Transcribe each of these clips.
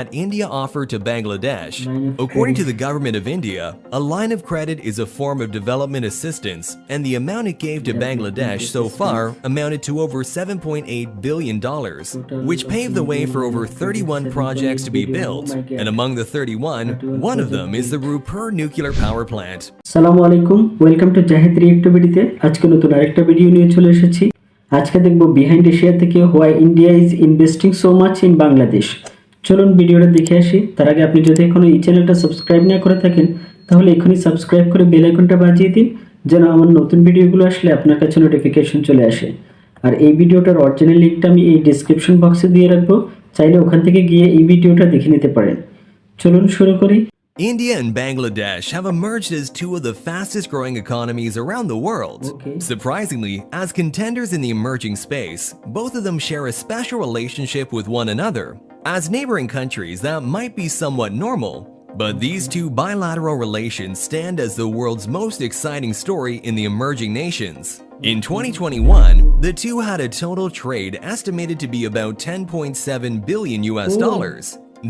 that India offered to Bangladesh. According to the government of India, a line of credit is a form of development assistance, and the amount it gave to Bangladesh so far amounted to over $7.8 billion, which paved the way for over 31 projects to be built, and among the 31, one of them is the Rupur nuclear power plant. আসসালামু আলাইকুম, welcome to Zahed রিয়েক্টিও ভিডিওতে। আজকে নতুন আরেকটা video নিয়ে চলে এসেছি। আজকে দেখব বিহাইন্ড এশিয়া থেকে why India is investing so much in Bangladesh. চলুন ভিডিওটা দেখে আসি। তার আগে আপনি যদি এখনো এই চ্যানেলটা সাবস্ক্রাইব না করে থাকেন তাহলে এখনই সাবস্ক্রাইব করে বেল আইকনটা বাজিয়ে দিন, যেন আমার নতুন ভিডিওগুলো আসলে আপনার কাছে নোটিফিকেশন চলে আসে। আর এই ভিডিওটার অরিজিনাল লিংকটা আমি এই ডেসক্রিপশন বক্সে দিয়ে রাখবো, চাইলে ওখান থেকে গিয়ে এই ভিডিওটা দেখে নিতে পারেন। চলুন শুরু করি। India and Bangladesh have emerged as two of the fastest growing economies around the world. Surprisingly, as contenders in the emerging space, both of them share a special relationship with one another. As neighboring countries, that might be somewhat normal, but these two bilateral relations stand as the world's most exciting story in the emerging nations. In 2021, the two had a total trade estimated to be about 10.7 billion US dollars.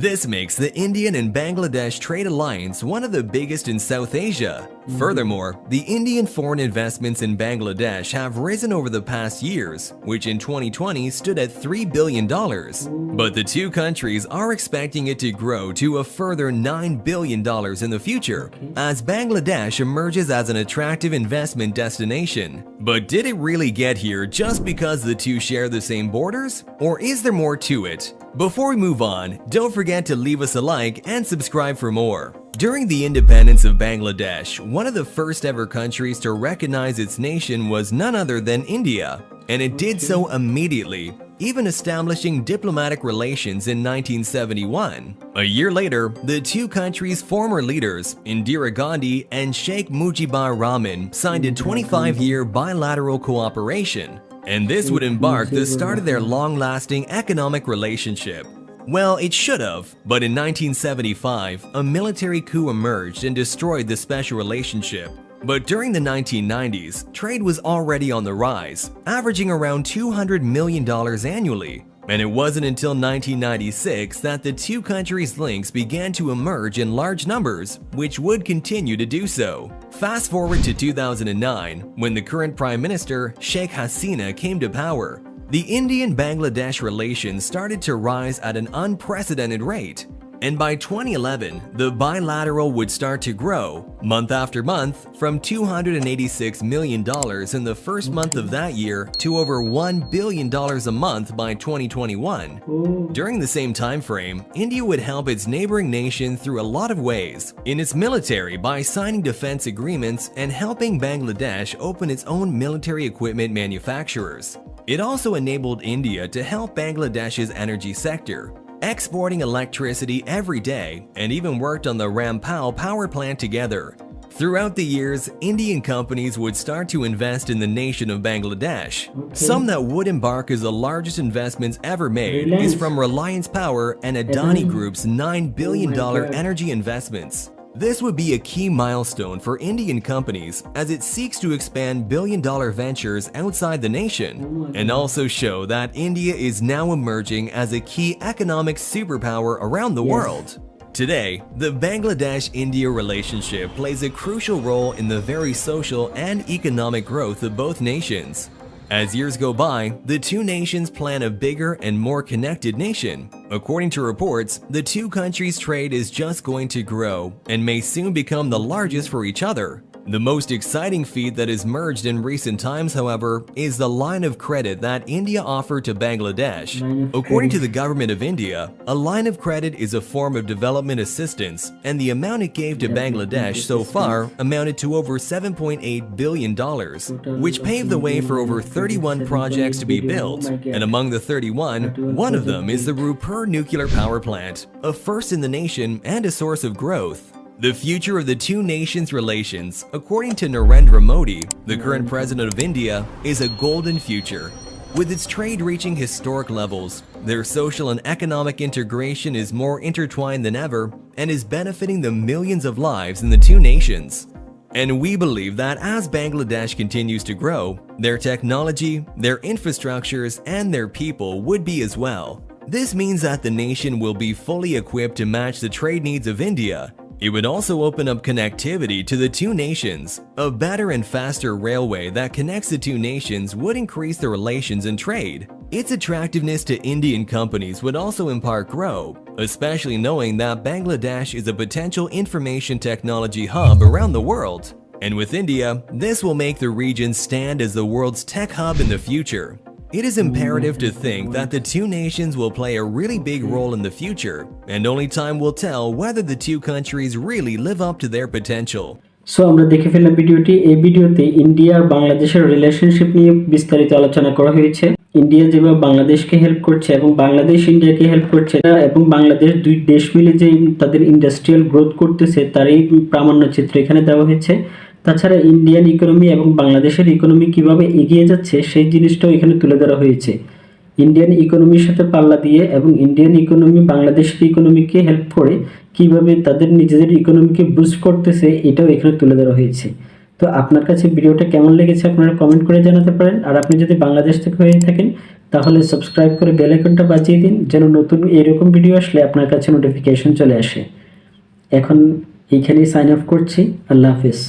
This makes the Indian and Bangladesh trade alliance one of the biggest in South Asia. Furthermore, the Indian foreign investments in Bangladesh have risen over the past years, which in 2020 stood at $3 billion. But the two countries are expecting it to grow to a further $9 billion in the future, as Bangladesh emerges as an attractive investment destination. But did it really get here just because the two share the same borders? Or is there more to it? Before we move on, don't forget to leave us a like and subscribe for more. During the independence of Bangladesh, one of the first ever countries to recognize its nation was none other than India, and it did so immediately, even establishing diplomatic relations in 1971. A year later, the two countries' former leaders, Indira Gandhi and Sheikh Mujibur Rahman, signed a 25-year bilateral cooperation, and this would embark the start of their long-lasting economic relationship. Well, it should have, but in 1975, a military coup emerged and destroyed the special relationship. But during the 1990s, trade was already on the rise, averaging around $200 million annually. And it wasn't until 1996 that the two countries' links began to emerge in large numbers, which would continue to do so. Fast forward to 2009, when the current Prime Minister, Sheikh Hasina, came to power. The Indian-Bangladesh relations started to rise at an unprecedented rate. And by 2011, the bilateral would start to grow, month after month, from $286 million in the first month of that year to over $1 billion a month by 2021. During the same time frame, India would help its neighboring nation through a lot of ways, in its military by signing defense agreements and helping Bangladesh open its own military equipment manufacturers. It also enabled India to help Bangladesh's energy sector, exporting electricity every day, and even worked on the Rampal power plant together. Throughout the years, Indian companies would start to invest in the nation of Bangladesh. Some that would embark as the largest investments ever made is from Reliance Power and Adani Group's $9 billion energy investments. This would be a key milestone for Indian companies as it seeks to expand billion-dollar ventures outside the nation, and also show that India is now emerging as a key economic superpower around the world. Today, the Bangladesh-India relationship plays a crucial role in the very social and economic growth of both nations. As years go by, the two nations plan a bigger and more connected nation. According to reports, the two countries' trade is just going to grow and may soon become the largest for each other. The most exciting feat that has emerged in recent times, however, is the line of credit that India offered to Bangladesh. According to the government of India, a line of credit is a form of development assistance, and the amount it gave to Bangladesh so far amounted to over $7.8 billion, which paved the way for over 31 projects to be built, and among the 31, one of them is the Rupur nuclear power plant, a first in the nation and a source of growth. The future of the two nations' relations, according to Narendra Modi, the current president of India, is a golden future. With its trade reaching historic levels, their social and economic integration is more intertwined than ever and is benefiting the millions of lives in the two nations. And we believe that as Bangladesh continues to grow, their technology, their infrastructures, and their people would be as well. This means that the nation will be fully equipped to match the trade needs of India. It would also open up connectivity to the two nations. A better and faster railway that connects the two nations would increase the relations and trade. Its attractiveness to Indian companies would also in part grow, especially knowing that Bangladesh is a potential information technology hub around the world. And with India, this will make the region stand as the world's tech hub in the future. It is imperative to think that the two nations will play a really big role in the future, and only time will tell whether the two countries really live up to their potential. So আমরা দেখে ফেললাম ভিডিওটি। এই ভিডিওতে India আর বাংলাদেশের relationship নিয়ে বিস্তারিত আলোচনা করা হয়েছে। ইন্ডিয়া যেভাবে বাংলাদেশকে হেল্প করছে এবং বাংলাদেশ ইন্ডিয়াকে হেল্প করছে, এবং বাংলাদেশ দুই দেশ মিলে যে তাদের ইন্ডাস্ট্রিয়াল গ্রোথ করতেছে তারই প্রামাণ্য চিত্র এখানে দেওয়া হয়েছে। তাছাড়া ইন্ডিয়ান ইকোনমি এবং বাংলাদেশের ইকোনমি কিভাবে এগিয়ে যাচ্ছে সেই জিনিসটাও এখানে তুলে ধরা হয়েছে। ইন্ডিয়ান ইকোনমির সাথে পাল্লা দিয়ে এবং ইন্ডিয়ান ইকোনমি বাংলাদেশের ইকোনমিকে হেল্প করে কিভাবে তাদের নিজেদের ইকোনমিকে বুস্ট করতেছে এটাও এখানে তুলে ধরা হয়েছে। তো আপনার কাছে ভিডিওটা কেমন লেগেছে আপনারা কমেন্ট করে জানাতে পারেন। আর আপনি যদি বাংলাদেশ থেকে হয়ে থাকেন তাহলে সাবস্ক্রাইব করে বেল আইকনটা বাজিয়ে দিন, যেন নতুন এরকম ভিডিও আসলে আপনার কাছে নোটিফিকেশন চলে আসে। এখন এইখানেই সাইন অফ করছি। আল্লাহ হাফেজ।